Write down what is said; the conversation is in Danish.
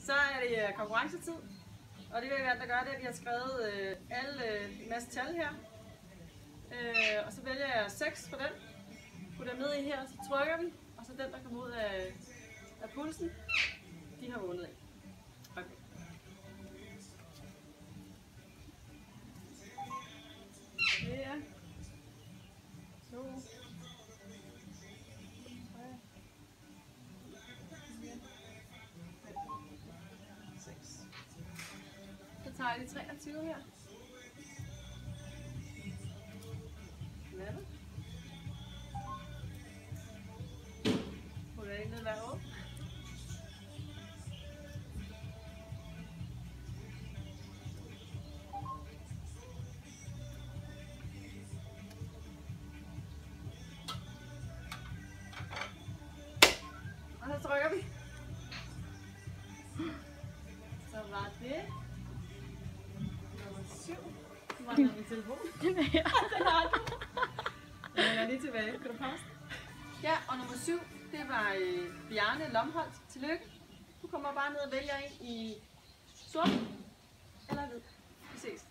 Så er det konkurrencetid, og det vi har valgt at gøre, det er, at vi har skrevet en masse tal her. Og så vælger jeg 6 for den, putter dem ned i her, så trykker vi, og så den, der kommer ud af pulsen, de har vundet af. Okay. Det er 2, 3, 6. Så tager jeg de 23 her. Sådan. Putter jeg ned hver år. Og så trykker vi. Så var det nummer 7. Du var min telefon. Den er her. Den har du. Den er lige tilbage. Kan du pause? Ja, og nummer 7, det var Bjarne Lomholt. Tillykke. Du kommer bare ned og vælger en i sort eller hvid. Vi ses.